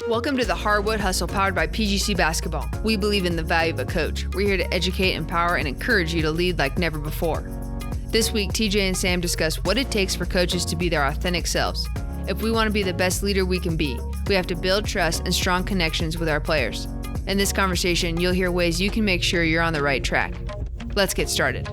Welcome to the Hardwood Hustle powered by PGC Basketball. We believe in the value of a coach. We're here to educate, empower, and encourage you to lead like never before. This week, TJ and Sam discuss what it takes for coaches to be their authentic selves. If we want to be the best leader we can be, we have to build trust and strong connections with our players. In this conversation, you'll hear ways you can make sure you're on the right track. Let's get started.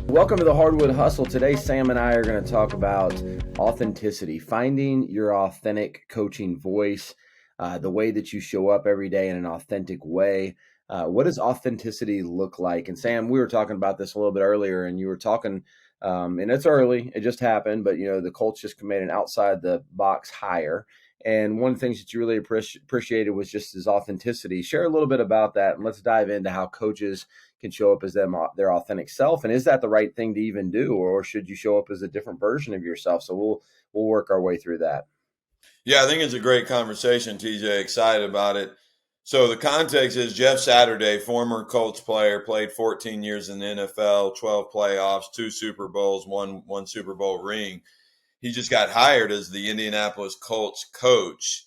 Welcome to the Hardwood Hustle. Today, Sam and I are going to talk about authenticity, finding your authentic coaching voice, the way that you show up every day in an authentic way. What does authenticity look like? And Sam, we were talking about this a little bit earlier, and you were talking, and it's early, it just happened, but the Colts just made an outside the box hire. And one of the things that you really appreciated was just his authenticity. Share a little bit about that, and let's dive into how coaches can show up as their authentic self. And is that the right thing to even do, or should you show up as a different version of yourself? So we'll work our way through that. Yeah, I think it's a great conversation, TJ. Excited about it. So the context is Jeff Saturday, former Colts player, played 14 years in the NFL, 12 playoffs, 2 Super Bowls, one Super Bowl ring. He just got hired as the Indianapolis Colts coach,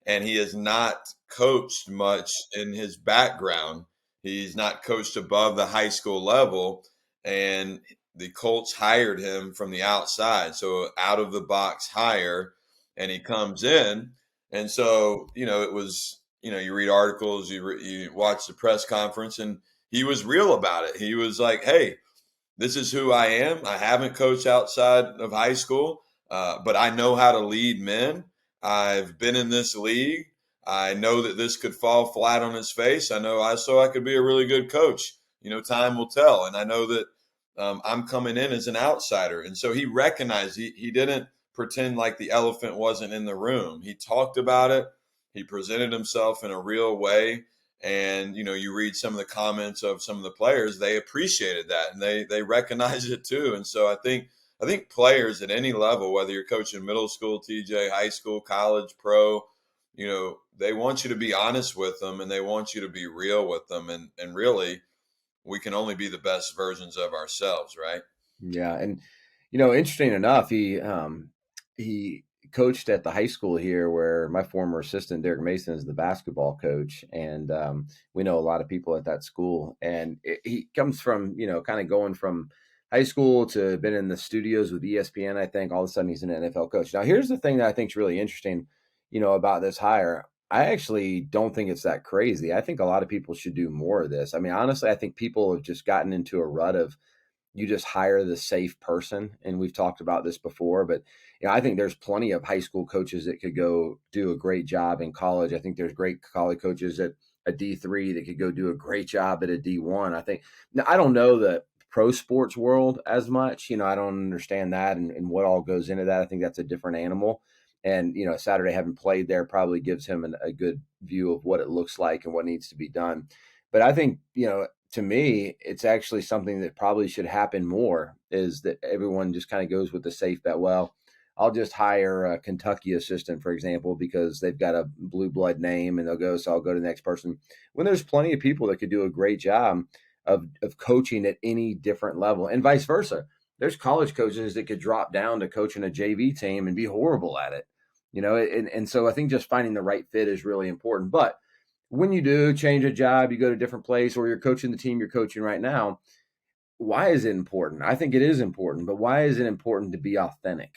and he has not coached much in his background. He's not coached above the high school level, and the Colts hired him from the outside, so out of the box hire, and he comes in. And so, it was, you read articles, you watch the press conference, and he was real about it. He was like, hey, this is who I am. I haven't coached outside of high school, but I know how to lead men. I've been in this league. I know that this could fall flat on his face. I could be a really good coach. Time will tell. And I know that I'm coming in as an outsider. And so he recognized he didn't pretend like the elephant wasn't in the room. He talked about it. He presented himself in a real way. And, you read some of the comments of some of the players, they appreciated that and they recognize it too. And so I think players at any level, whether you're coaching middle school, TJ, high school, college, pro, they want you to be honest with them and they want you to be real with them. And really, we can only be the best versions of ourselves, right? Yeah. And, interesting enough, he coached at the high school here where my former assistant, Derek Mason, is the basketball coach. And we know a lot of people at that school. And he comes from, kind of going from high school to been in the studios with ESPN, I think. All of a sudden, he's an NFL coach. Now, here's the thing that I think is really interesting, about this hire. I actually don't think it's that crazy. I think a lot of people should do more of this. I mean, honestly, I think people have just gotten into a rut of you just hire the safe person. And we've talked about this before, but I think there's plenty of high school coaches that could go do a great job in college. I think there's great college coaches at a D3 that could go do a great job at a D1. I don't know the pro sports world as much. I don't understand that and what all goes into that. I think that's a different animal. And, Saturday having played there probably gives him a good view of what it looks like and what needs to be done. But I think, to me, it's actually something that probably should happen more is that everyone just kind of goes with the safe bet. Well, I'll just hire a Kentucky assistant, for example, because they've got a blue blood name and so I'll go to the next person. When there's plenty of people that could do a great job of coaching at any different level and vice versa. There's college coaches that could drop down to coaching a JV team and be horrible at it, and so I think just finding the right fit is really important. But when you do change a job, you go to a different place or you're coaching the team you're coaching right now, why is it important? I think it is important, but why is it important to be authentic?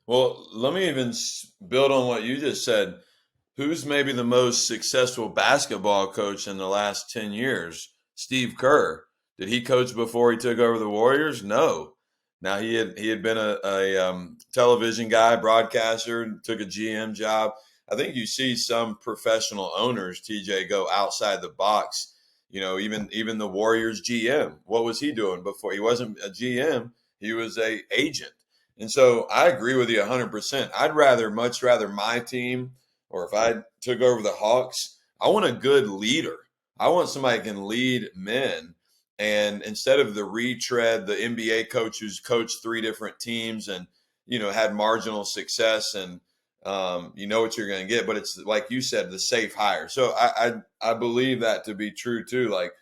Well, let me even build on what you just said. Who's maybe the most successful basketball coach in the last 10 years? Steve Kerr. Did he coach before he took over the Warriors? No. Now he had been a television guy, broadcaster, took a GM job. I think you see some professional owners, TJ, go outside the box. Even the Warriors GM. What was he doing before? He wasn't a GM. He was a agent. And so I agree with you 100%. I'd much rather my team, or if I took over the Hawks, I want a good leader. I want somebody that can lead men. And instead of the retread, the NBA coach who's coached 3 different teams and, had marginal success and, what you're going to get. But it's like you said, the safe hire. So I believe that to be true too. Like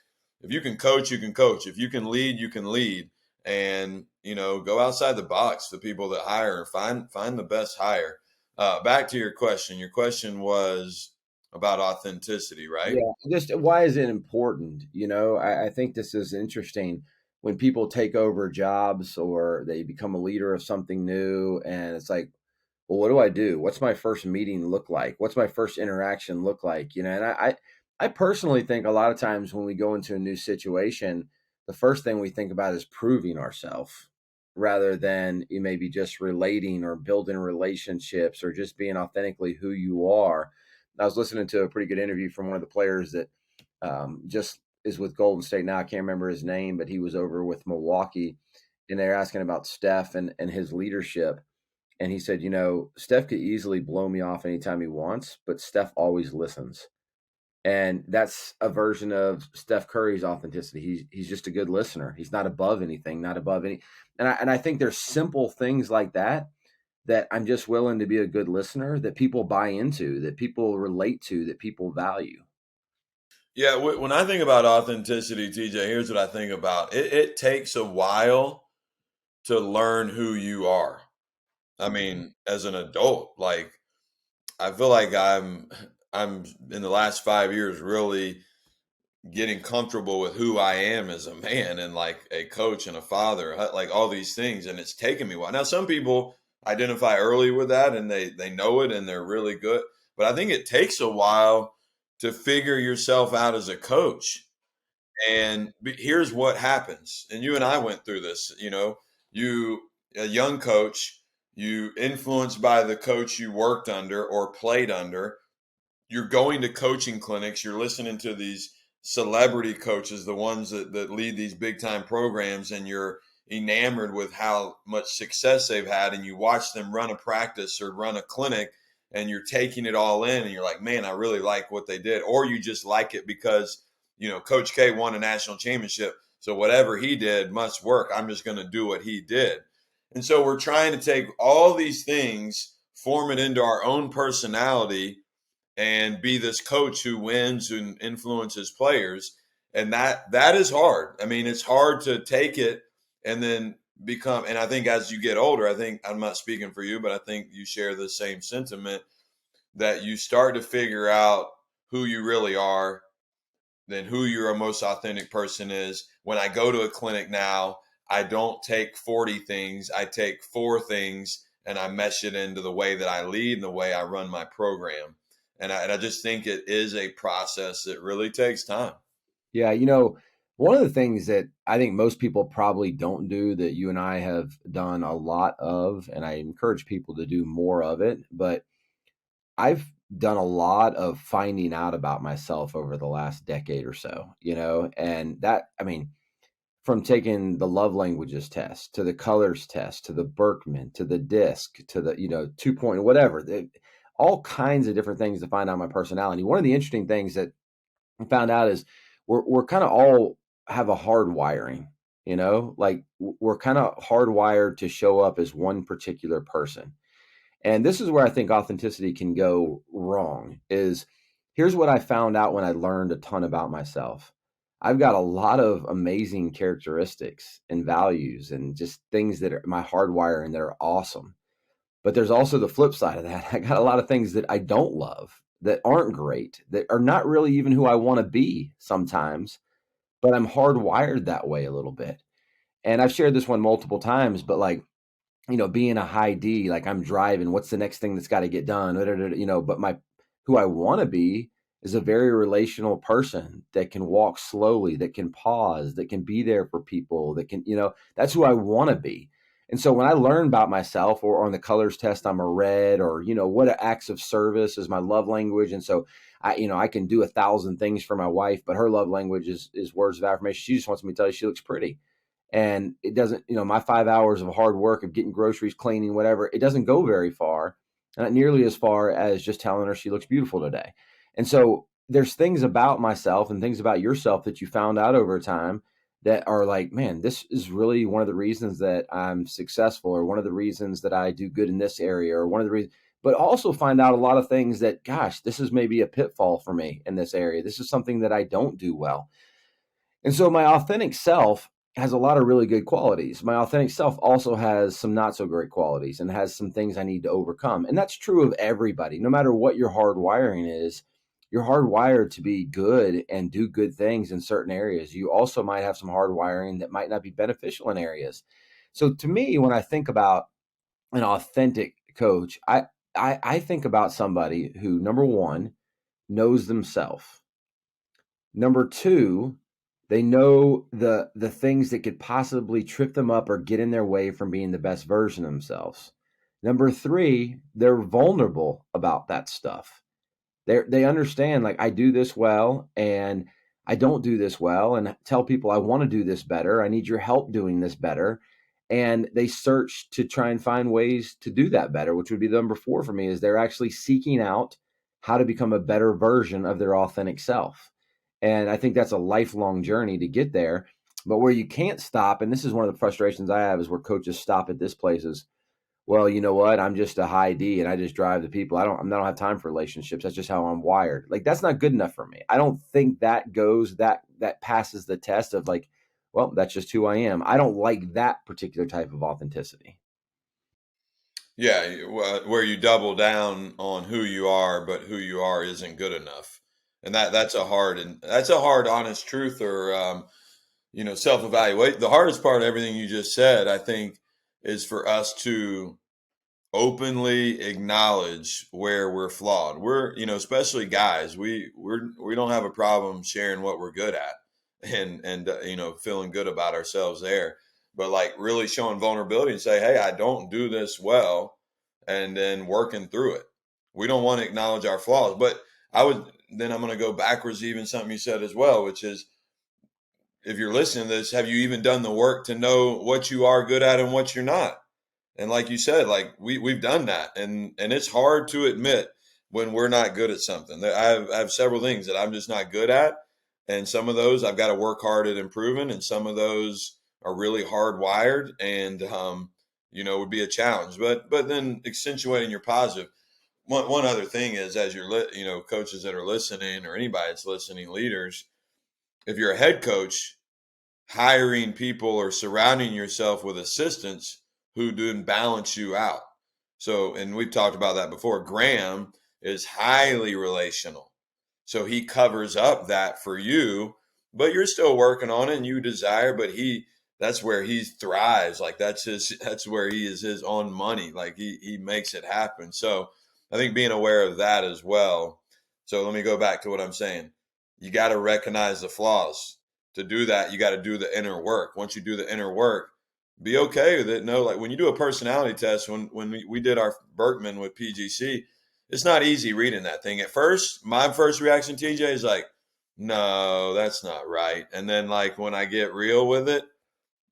if you can coach, you can coach. If you can lead, you can lead. And, go outside the box, the people that hire, find the best hire. Back to your question. Your question was about authenticity, right? Yeah, just why is it important? I think this is interesting when people take over jobs or they become a leader of something new, and it's like, well, what do I do? What's my first meeting look like? What's my first interaction look like? And I personally think a lot of times when we go into a new situation, the first thing we think about is proving ourselves rather than you maybe just relating or building relationships or just being authentically who you are. I was listening to a pretty good interview from one of the players that just is with Golden State now. I can't remember his name, but he was over with Milwaukee, and they're asking about Steph and his leadership. And he said, Steph could easily blow me off anytime he wants, but Steph always listens. And that's a version of Steph Curry's authenticity. He's just a good listener. He's not above anything, not above any. And I think there's simple things like that I'm just willing to be a good listener that people buy into, that people relate to, that people value. Yeah, when I think about authenticity, TJ, here's what I think about. It takes a while to learn who you are. I mean, as an adult, like I feel like I'm in the last 5 years really getting comfortable with who I am as a man and like a coach and a father, like all these things. And it's taken me a while. Now, some people identify early with that and they know it and they're really good. But I think it takes a while to figure yourself out as a coach. And here's what happens. And you and I went through this, a young coach, you influenced by the coach you worked under or played under, you're going to coaching clinics, you're listening to these celebrity coaches, the ones that lead these big time programs, and you're enamored with how much success they've had, and you watch them run a practice or run a clinic, and you're taking it all in, and you're like, man, I really like what they did. Or you just like it because, Coach K won a national championship. So whatever he did must work. I'm just going to do what he did. And so we're trying to take all these things, form it into our own personality, and be this coach who wins and influences players. And that is hard. I mean, it's hard to take it and then become, and I think as you get older, I think I'm not speaking for you, but I think you share the same sentiment that you start to figure out who you really are, then who your most authentic person is. When I go to a clinic now, I don't take 40 things, I take 4 things and I mesh it into the way that I lead and the way I run my program. And I just think it is a process that really takes time. Yeah, one of the things that I think most people probably don't do that you and I have done a lot of, and I encourage people to do more of it, but I've done a lot of finding out about myself over the last decade or so, and that, I mean, from taking the love languages test to the colors test to the Berkman to the disc to the 2 point whatever, all kinds of different things to find out my personality. One of the interesting things that I found out is we're kind of all have a hard wiring, like we're kind of hardwired to show up as one particular person. And this is where I think authenticity can go wrong is here's what I found out when I learned a ton about myself. I've got a lot of amazing characteristics and values and just things that are my hardwiring that are awesome. But there's also the flip side of that. I got a lot of things that I don't love, that aren't great, that are not really even who I want to be sometimes, but I'm hardwired that way a little bit. And I've shared this one multiple times, but like, being a high D, like I'm driving, what's the next thing that's got to get done? But who I want to be is a very relational person that can walk slowly, that can pause, that can be there for people, that can, that's who I want to be. And so when I learn about myself or on the colors test, I'm a red, or, what acts of service is my love language. And so I can do 1,000 things for my wife, but her love language is words of affirmation. She just wants me to tell you she looks pretty. And it doesn't, my 5 hours of hard work of getting groceries, cleaning, whatever, it doesn't go very far, not nearly as far as just telling her she looks beautiful today. And so there's things about myself and things about yourself that you found out over time that are like, man, this is really one of the reasons that I'm successful, or one of the reasons that I do good in this area, or one of the reasons, but also find out a lot of things that, gosh, this is maybe a pitfall for me in this area. This is something that I don't do well. And so my authentic self has a lot of really good qualities. My authentic self also has some not so great qualities and has some things I need to overcome. And that's true of everybody. No matter what your hard wiring is, you're hardwired to be good and do good things in certain areas. You also might have some hard wiring that might not be beneficial in areas. So to me, when I think about an authentic coach, I think about somebody who, number one, knows themselves. Number two, they know the things that could possibly trip them up or get in their way from being the best version of themselves. Number three, they're vulnerable about that stuff. They understand, like, I do this well and I don't do this well, and tell people I want to do this better. I need your help doing this better. And they search to try and find ways to do that better, which would be the number four for me, is they're actually seeking out how to become a better version of their authentic self. And I think that's a lifelong journey to get there. But where you can't stop, and this is one of the frustrations I have, is where coaches stop at this place is, well, you know what? I'm just a high D and I just drive the people. I don't have time for relationships. That's just how I'm wired. Like, that's not good enough for me. I don't think that that passes the test of, like, well, that's just who I am. I don't like that particular type of authenticity. Yeah, where you double down on who you are, but who you are isn't good enough, and that's a hard, honest truth, or self evaluate. The hardest part of everything you just said, I think, is for us to openly acknowledge where we're flawed. We're, especially guys, we don't have a problem sharing what we're good at, and feeling good about ourselves there. But like really showing vulnerability and say, hey, I don't do this well, and then working through it. We don't want to acknowledge our flaws. But I'm going to go backwards, even something you said as well, which is, if you're listening to this, have you even done the work to know what you are good at and what you're not? And like you said, like we've done that, and it's hard to admit when we're not good at something. I have several things that I'm just not good at, and some of those I've got to work hard at improving, and some of those are really hardwired, and would be a challenge. But then accentuating your positive. One other thing is, as you're coaches that are listening, or anybody that's listening, leaders, if you're a head coach, hiring people or surrounding yourself with assistants who do balance you out. So, and we've talked about that before. Graham is highly relational. So he covers up that for you, but you're still working on it and you desire, but that's where he thrives. Like that's where he is his own money. Like he makes it happen. So I think being aware of that as well. So let me go back to what I'm saying. You got to recognize the flaws. To do that, you got to do the inner work. Once you do the inner work, be okay with it. No, like when you do a personality test, when we did our Berkman with PGC, it's not easy reading that thing. At first, my first reaction, TJ, is like, no, that's not right. And then like when I get real with it,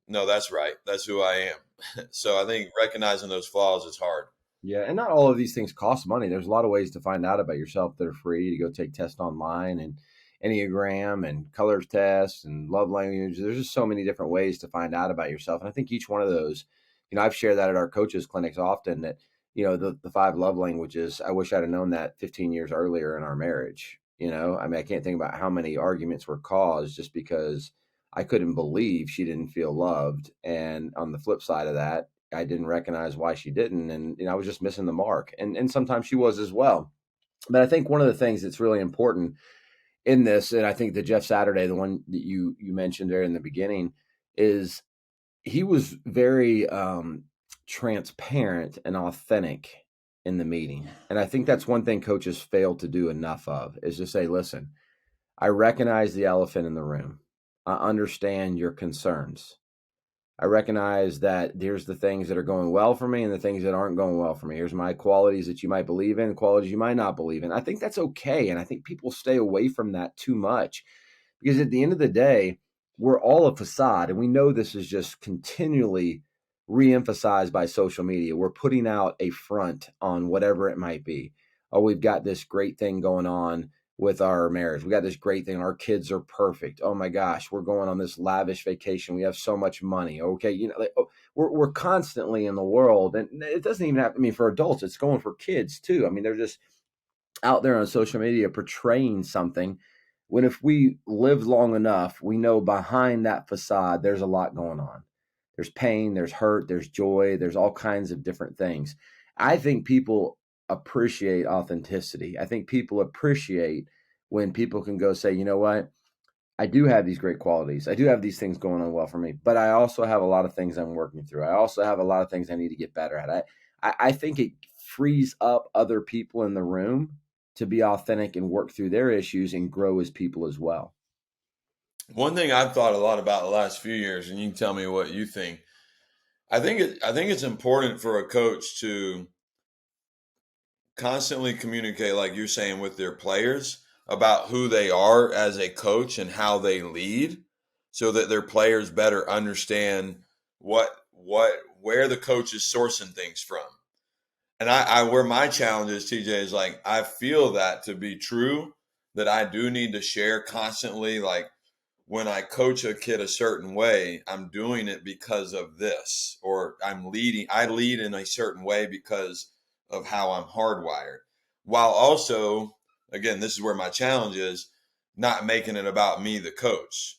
no, that's right. That's who I am. So I think recognizing those flaws is hard. Yeah, and not all of these things cost money. There's a lot of ways to find out about yourself that are free. To go take tests online, and Enneagram and colors tests and love language. There's just so many different ways to find out about yourself. And I think each one of those, I've shared that at our coaches clinics often, that, the five love languages, I wish I'd have known that 15 years earlier in our marriage. I mean, I can't think about how many arguments were caused just because I couldn't believe she didn't feel loved. And on the flip side of that, I didn't recognize why she didn't. And, I was just missing the mark. And sometimes she was as well. But I think one of the things that's really important in this, and I think that Jeff Saturday, the one that you mentioned there in the beginning, is he was very transparent and authentic in the meeting. And I think that's one thing coaches fail to do enough of, is to say, listen, I recognize the elephant in the room. I understand your concerns. I recognize that there's the things that are going well for me and the things that aren't going well for me. Here's my qualities that you might believe in, qualities you might not believe in. I think that's okay. And I think people stay away from that too much, because at the end of the day, we're all a facade. And we know this is just continually re-emphasized by social media. We're putting out a front on whatever it might be. Oh, we've got this great thing going on with our marriage. We got this great thing. Our kids are perfect. Oh my gosh, we're going on this lavish vacation. We have so much money. Okay. We're constantly in the world, and it doesn't even have, for adults, it's going for kids too. They're just out there on social media portraying something when if we live long enough, we know behind that facade, there's a lot going on. There's pain, there's hurt, there's joy, there's all kinds of different things. I think people appreciate authenticity. I think people appreciate when people can go say, you know what? I do have these great qualities. I do have these things going on well for me, but I also have a lot of things I'm working through. I also have a lot of things I need to get better at. I think it frees up other people in the room to be authentic and work through their issues and grow as people as well. One thing I've thought a lot about the last few years, and you can tell me what you think. I think it's important for a coach to constantly communicate, like you're saying, with their players about who they are as a coach and how they lead, so that their players better understand where the coach is sourcing things from. And I where my challenge is, TJ, is like, I feel that to be true, that I do need to share constantly, like, when I coach a kid a certain way, I'm doing it because of this, or I lead in a certain way because of how I'm hardwired. While also, again, this is where my challenge is, not making it about me, the coach.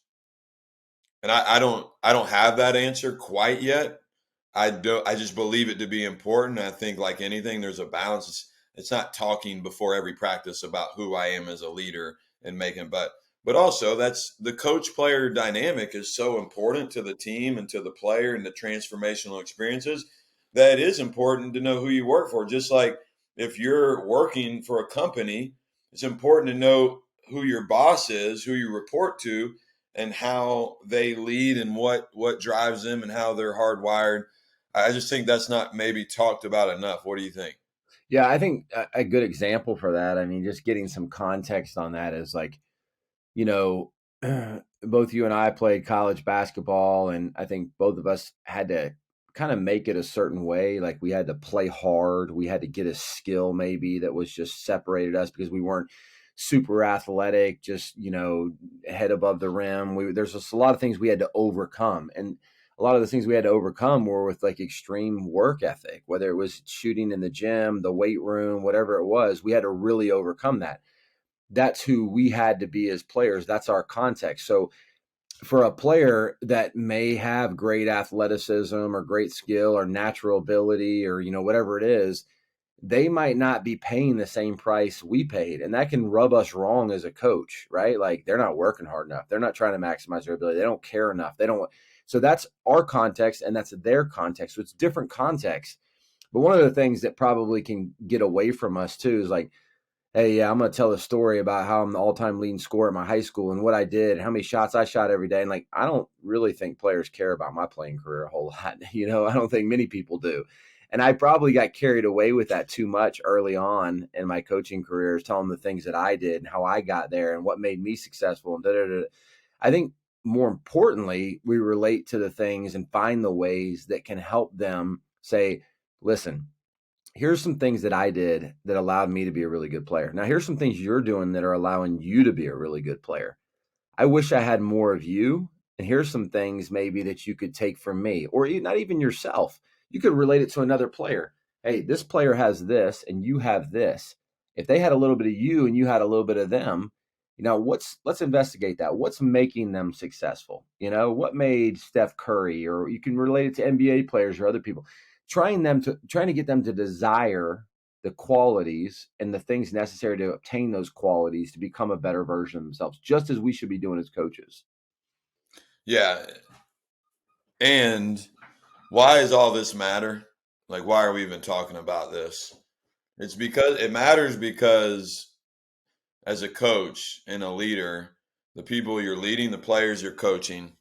And I don't have that answer quite yet. I just believe it to be important. I think, like anything, there's a balance. It's not talking before every practice about who I am as a leader and making, but also that's the coach player dynamic is so important to the team and to the player and the transformational experiences, that it is important to know who you work for. Just like if you're working for a company, it's important to know who your boss is, who you report to, and how they lead and what drives them and how they're hardwired. I just think that's not maybe talked about enough. What do you think? Yeah, I think a good example for that, I mean, just getting some context on that is like, you know, both you and I played college basketball, and I think both of us had to kind of make it a certain way. Like we had to play hard. We had to get a skill maybe that was just separated us because we weren't super athletic, just, head above the rim. There's just a lot of things we had to overcome. And a lot of the things we had to overcome were with like extreme work ethic, whether it was shooting in the gym, the weight room, whatever it was, we had to really overcome that. That's who we had to be as players. That's our context. So for a player that may have great athleticism or great skill or natural ability or, whatever it is, they might not be paying the same price we paid. And that can rub us wrong as a coach, right? Like they're not working hard enough. They're not trying to maximize their ability. They don't care enough. So that's our context and that's their context. So it's different context. But one of the things that probably can get away from us too is like, hey, yeah, I'm going to tell a story about how I'm the all-time leading scorer at my high school and what I did, how many shots I shot every day. And like, I don't really think players care about my playing career a whole lot. I don't think many people do. And I probably got carried away with that too much early on in my coaching careers, telling the things that I did and how I got there and what made me successful. And I think more importantly, we relate to the things and find the ways that can help them say, listen, here's some things that I did that allowed me to be a really good player. Now, here's some things you're doing that are allowing you to be a really good player. I wish I had more of you. And here's some things maybe that you could take from me, or not even yourself. You could relate it to another player. Hey, this player has this and you have this. If they had a little bit of you and you had a little bit of them, let's investigate that. What's making them successful? What made Steph Curry, or you can relate it to NBA players or other people, trying to get them to desire the qualities and the things necessary to obtain those qualities to become a better version of themselves, just as we should be doing as coaches. Yeah. And why does all this matter? Like, why are we even talking about this? It matters because as a coach and a leader, the people you're leading, the players you're coaching,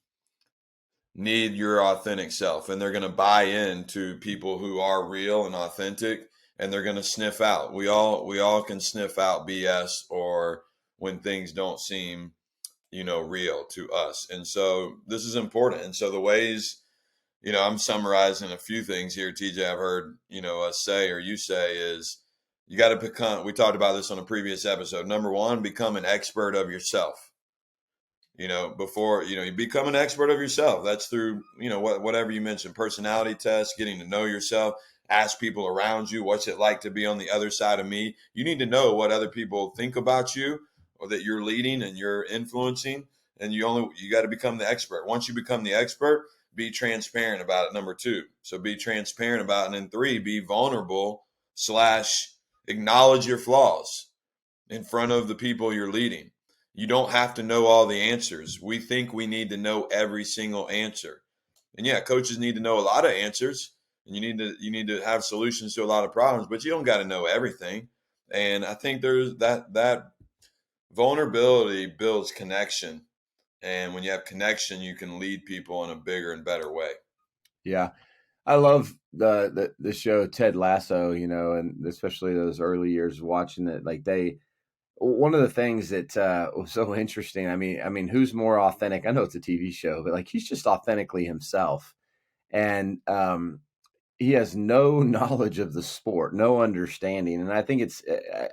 need your authentic self, and they're going to buy into people who are real and authentic, and they're going to sniff out. We all can sniff out BS or when things don't seem, real to us. And so this is important. And so the ways, I'm summarizing a few things here, TJ, I've heard, us say, or you say, is you got to become, we talked about this on a previous episode. Number one, become an expert of yourself. Before, you become an expert of yourself. That's through, whatever you mentioned, personality tests, getting to know yourself, ask people around you, what's it like to be on the other side of me? You need to know what other people think about you, or that you're leading and you're influencing, and you got to become the expert. Once you become the expert, be transparent about it. Number 2. So be transparent about it. And then 3, be vulnerable / acknowledge your flaws in front of the people you're leading. You don't have to know all the answers. We think we need to know every single answer. And yeah, coaches need to know a lot of answers, and you need to have solutions to a lot of problems, but you don't got to know everything. And I think there's that vulnerability builds connection. And when you have connection, you can lead people in a bigger and better way. Yeah. I love the show Ted Lasso, and especially those early years watching it. Like one of the things that was so interesting. I mean, who's more authentic? I know it's a TV show, but like he's just authentically himself, and he has no knowledge of the sport, no understanding. And I think it's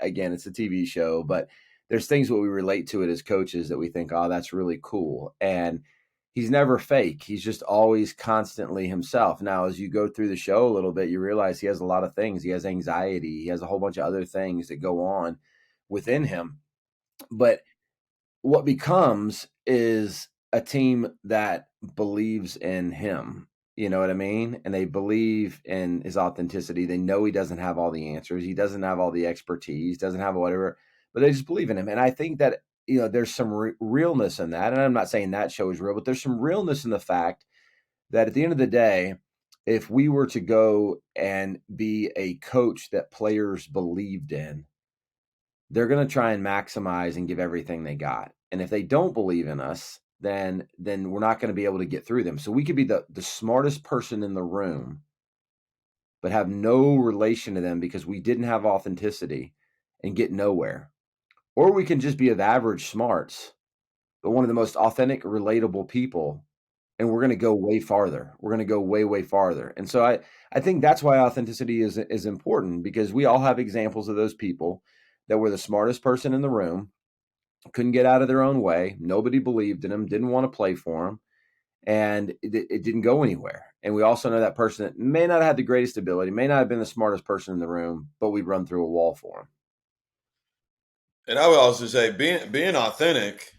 again, it's a TV show, but there's things what we relate to it as coaches that we think, oh, that's really cool. And he's never fake. He's just always constantly himself. Now, as you go through the show a little bit, you realize he has a lot of things. He has anxiety. He has a whole bunch of other things that go on within him. But what becomes is a team that believes in him. You know what I mean? And they believe in his authenticity. They know he doesn't have all the answers. He doesn't have all the expertise, doesn't have whatever, but they just believe in him. And I think that, there's some realness in that. And I'm not saying that show is real, but there's some realness in the fact that at the end of the day, if we were to go and be a coach that players believed in, they're going to try and maximize and give everything they got. And if they don't believe in us, then we're not going to be able to get through them. So we could be the smartest person in the room, but have no relation to them because we didn't have authenticity and get nowhere. Or we can just be of average smarts, but one of the most authentic, relatable people, and we're going to go way farther. We're going to go way, way farther. And so I think that's why authenticity is important, because we all have examples of those people that were the smartest person in the room, couldn't get out of their own way. Nobody believed in them, didn't want to play for them, and it didn't go anywhere. And we also know that person that may not have had the greatest ability, may not have been the smartest person in the room, but we run through a wall for them. And I would also say being authentic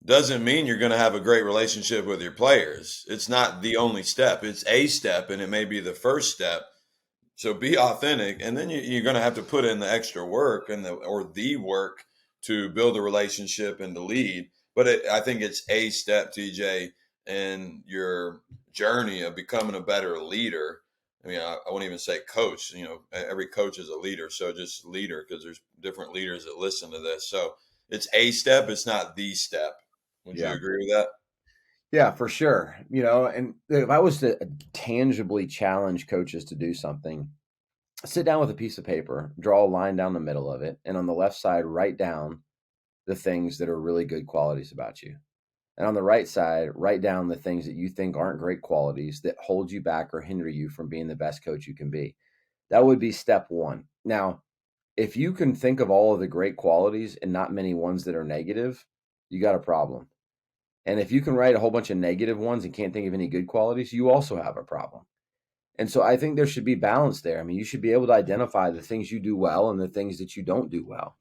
doesn't mean you're going to have a great relationship with your players. It's not the only step. It's a step, and it may be the first step. So be authentic, and then you're going to have to put in the extra work or the work to build a relationship and to lead. But I think it's a step, TJ, in your journey of becoming a better leader. I mean, I won't even say coach. Every coach is a leader, so just leader, because there's different leaders that listen to this. So it's a step. It's not the step. Would you agree with that? Yeah, for sure. And if I was to tangibly challenge coaches to do something, sit down with a piece of paper, draw a line down the middle of it, and on the left side, write down the things that are really good qualities about you. And on the right side, write down the things that you think aren't great qualities that hold you back or hinder you from being the best coach you can be. That would be step one. Now, if you can think of all of the great qualities and not many ones that are negative, you got a problem. And if you can write a whole bunch of negative ones and can't think of any good qualities, you also have a problem. And so I think there should be balance there. I mean, you should be able to identify the things you do well and the things that you don't do well.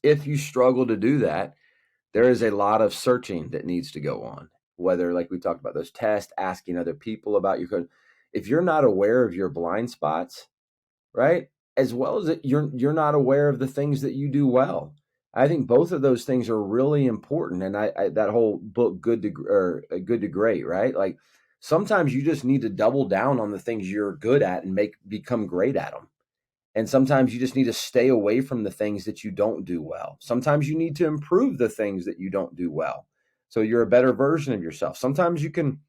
If you struggle to do that, there is a lot of searching that needs to go on, whether, like we talked about, those tests, asking other people about your code. If you're not aware of your blind spots, right, as well as you're not aware of the things that you do well. I think both of those things are really important. And I that whole book, Good to Great, right? Like sometimes you just need to double down on the things you're good at and become great at them. And sometimes you just need to stay away from the things that you don't do well. Sometimes you need to improve the things that you don't do well, so you're a better version of yourself. Sometimes you can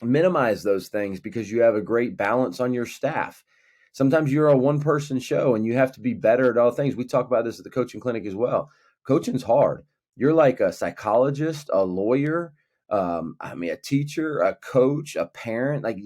minimize those things because you have a great balance on your staff. Sometimes you're a one-person show and you have to be better at all things. We talk about this at the coaching clinic as well. Coaching's hard. You're like a psychologist, a lawyer, a teacher, a coach, a parent. Like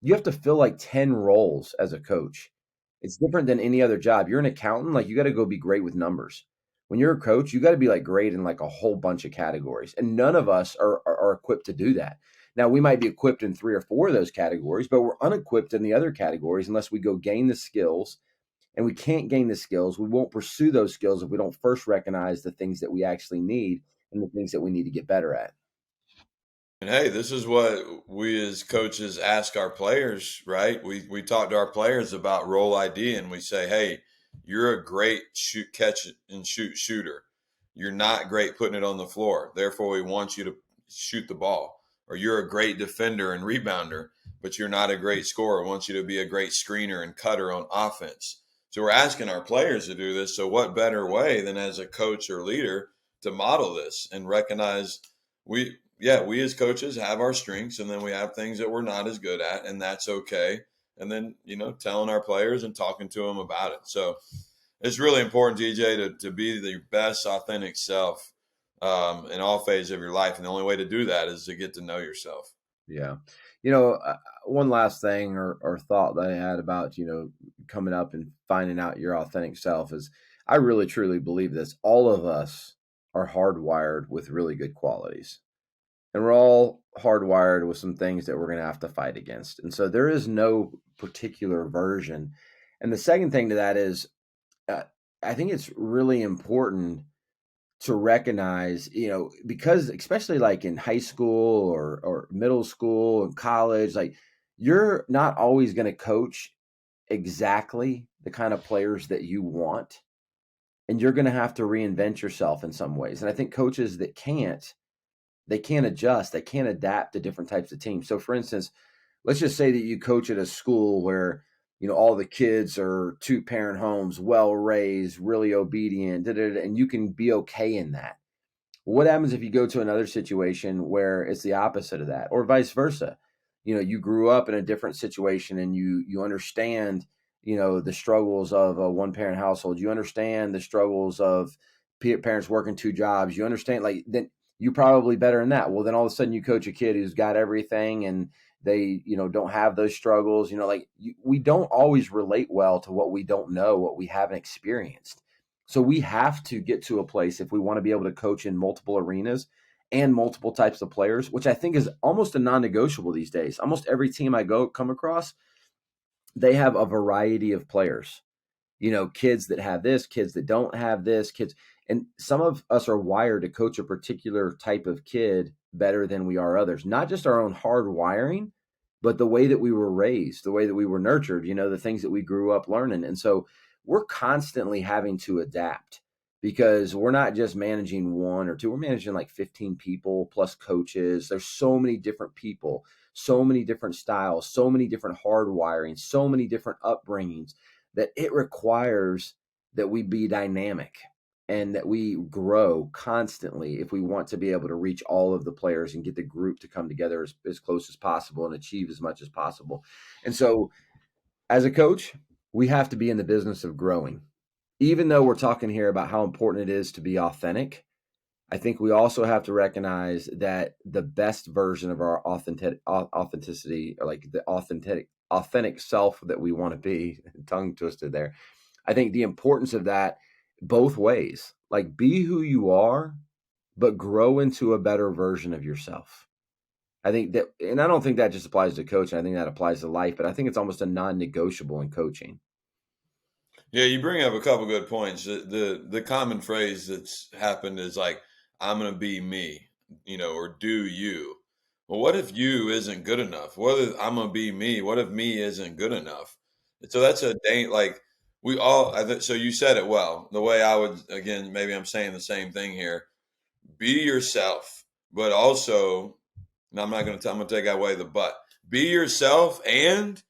you have to fill like 10 roles as a coach. It's different than any other job. You're an accountant, like you got to go be great with numbers. When you're a coach, you got to be like great in like a whole bunch of categories. And none of us are equipped to do that. Now, we might be equipped in 3 or 4 of those categories, but we're unequipped in the other categories unless we go gain the skills And we can't gain the skills. We won't pursue those skills if we don't first recognize the things that we actually need and the things that we need to get better at. And hey, this is what we as coaches ask our players, right? We talk to our players about role ID, and we say, hey, you're a great catch and shoot shooter. You're not great putting it on the floor. Therefore, we want you to shoot the ball. Or you're a great defender and rebounder, but you're not a great scorer. We want you to be a great screener and cutter on offense. So we're asking our players to do this. So what better way than as a coach or leader to model this and recognize we as coaches have our strengths, and then we have things that we're not as good at, and that's okay. And then, telling our players and talking to them about it. So it's really important, DJ, to be the best authentic self in all phases of your life. And the only way to do that is to get to know yourself. Yeah. One last thing or thought that I had about, coming up and finding out your authentic self is I really, truly believe this. All of us are hardwired with really good qualities. And we're all hardwired with some things that we're going to have to fight against. And so there is no particular version. And the second thing to that is, I think it's really important to recognize, because especially like in high school or middle school and college, like you're not always going to coach exactly the kind of players that you want. And you're going to have to reinvent yourself in some ways. And I think coaches that they can't adjust, they can't adapt to different types of teams. So for instance, let's just say that you coach at a school where, all the kids are 2-parent homes, well-raised, really obedient, and you can be okay in that. What happens if you go to another situation where it's the opposite of that, or vice versa? You grew up in a different situation and you understand, the struggles of a 1-parent household. You understand the struggles of parents working 2 jobs. You understand, like, then you probably better in that. Well, then all of a sudden you coach a kid who's got everything and they, don't have those struggles. We don't always relate well to what we don't know, what we haven't experienced. So we have to get to a place if we want to be able to coach in multiple arenas and multiple types of players, which I think is almost a non-negotiable these days. Almost every team I come across, they have a variety of players. Kids that have this, kids that don't have this, kids. And some of us are wired to coach a particular type of kid better than we are others. Not just our own hard wiring, but the way that we were raised, the way that we were nurtured, the things that we grew up learning. And so we're constantly having to adapt because we're not just managing 1 or 2, we're managing like 15 people plus coaches. There's so many different people, so many different styles, so many different hard wiring, so many different upbringings that it requires that we be dynamic and that we grow constantly if we want to be able to reach all of the players and get the group to come together as close as possible and achieve as much as possible. And so as a coach, we have to be in the business of growing. Even though we're talking here about how important it is to be authentic, I think we also have to recognize that the best version of our authenticity, or like the authentic self that we want to be, tongue twisted there. I think the importance of that both ways, like be who you are, but grow into a better version of yourself. I think that, and I don't think that just applies to coaching. I think that applies to life, but I think it's almost a non-negotiable in coaching. Yeah, you bring up a couple good points. The common phrase that's happened is like, I'm going to be me, or do you. Well, what if you isn't good enough? What if I'm going to be me? What if me isn't good enough? And so that's like we all, so you said it well. The way I would, again, maybe I'm saying the same thing here. Be yourself, but also, and I'm going to take away the but. Be yourself and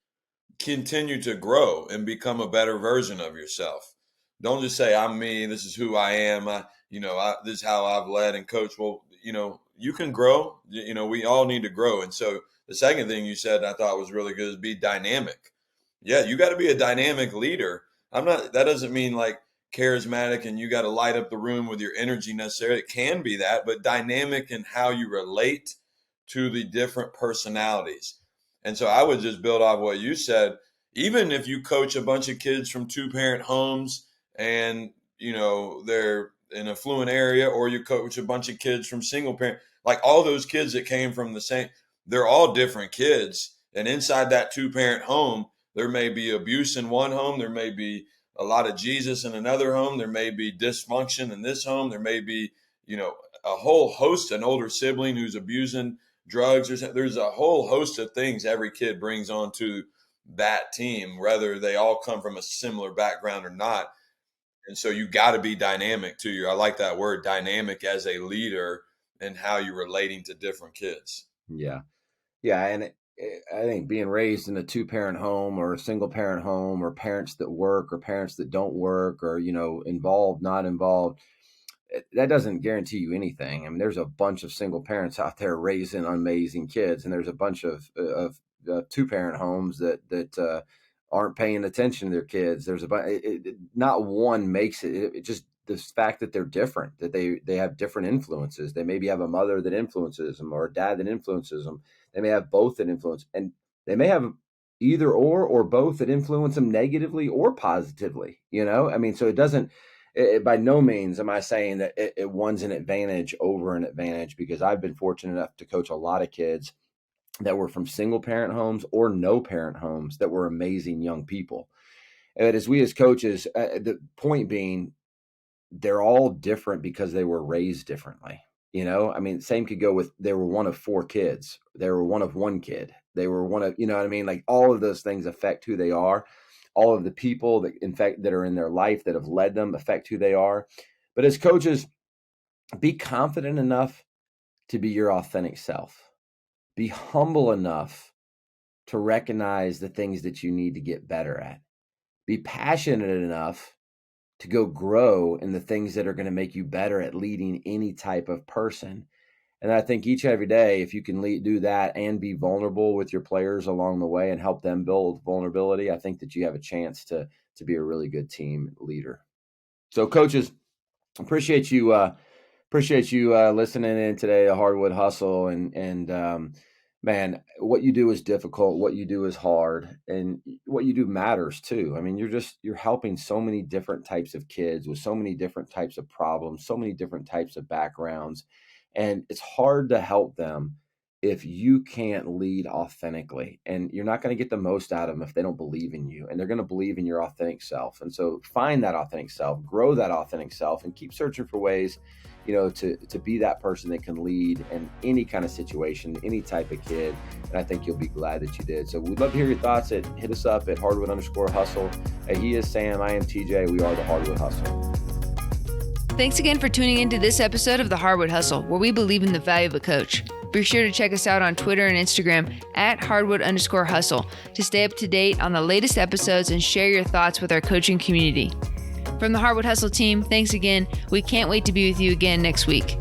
continue to grow and become a better version of yourself. Don't just say I'm me. This is who I am. This is how I've led and coached. Well, you can grow. We all need to grow. And so the second thing you said I thought was really good is be dynamic. Yeah, you got to be a dynamic leader. That doesn't mean like charismatic and you got to light up the room with your energy necessarily. It can be that, but dynamic in how you relate to the different personalities. And so I would just build off what you said. Even if you coach a bunch of kids from 2-parent homes and, they're in a affluent area, or you coach a bunch of kids from single parent, like all those kids that came from the same, they're all different kids. And inside that 2-parent home, there may be abuse in one home. There may be a lot of Jesus in another home. There may be dysfunction in this home. There may be, a whole host, an older sibling who's abusing drugs. There's a whole host of things every kid brings onto that team, whether they all come from a similar background or not. And so you got to be dynamic too. I like that word, dynamic, as a leader and how you're relating to different kids. Yeah. Yeah. And I think being raised in a 2-parent home or a single parent home, or parents that work or parents that don't work, or, involved, not involved, that doesn't guarantee you anything. I mean, there's a bunch of single parents out there raising amazing kids, and there's a bunch of 2-parent homes that aren't paying attention to their kids. There's not one makes it. It just, the fact that they're different, that they have different influences. They maybe have a mother that influences them or a dad that influences them. They may have both that influence, and they may have either or both that influence them negatively or positively. I mean, so it doesn't. By no means am I saying that it one's an advantage over an advantage, because I've been fortunate enough to coach a lot of kids that were from single parent homes or no parent homes that were amazing young people. And as we as coaches, the point being, they're all different because they were raised differently. I mean, same could go with, they were one of 4 kids. They were one of 1 kid. They were one of, what I mean? Like, all of those things affect who they are. All of the people that, in fact, that are in their life that have led them affect who they are. But as coaches, be confident enough to be your authentic self. Be humble enough to recognize the things that you need to get better at. Be passionate enough to go grow in the things that are going to make you better at leading any type of person. And I think each and every day, if you can do that and be vulnerable with your players along the way and help them build vulnerability, I think that you have a chance to be a really good team leader. So, coaches, appreciate you listening in today to Hardwood Hustle. And man, what you do is difficult. What you do is hard, and what you do matters too. I mean, you're helping so many different types of kids with so many different types of problems, so many different types of backgrounds. And it's hard to help them if you can't lead authentically, and you're not going to get the most out of them if they don't believe in you, and they're going to believe in your authentic self. And so find that authentic self, grow that authentic self, and keep searching for ways, to be that person that can lead in any kind of situation, any type of kid. And I think you'll be glad that you did. So we'd love to hear your thoughts. Hit us up at Hardwood_Hustle. He is Sam. I am TJ. We are the Hardwood Hustle. Thanks again for tuning into this episode of the Hardwood Hustle, where we believe in the value of a coach. Be sure to check us out on Twitter and Instagram at Hardwood_Hustle to stay up to date on the latest episodes and share your thoughts with our coaching community. From the Hardwood Hustle team, thanks again. We can't wait to be with you again next week.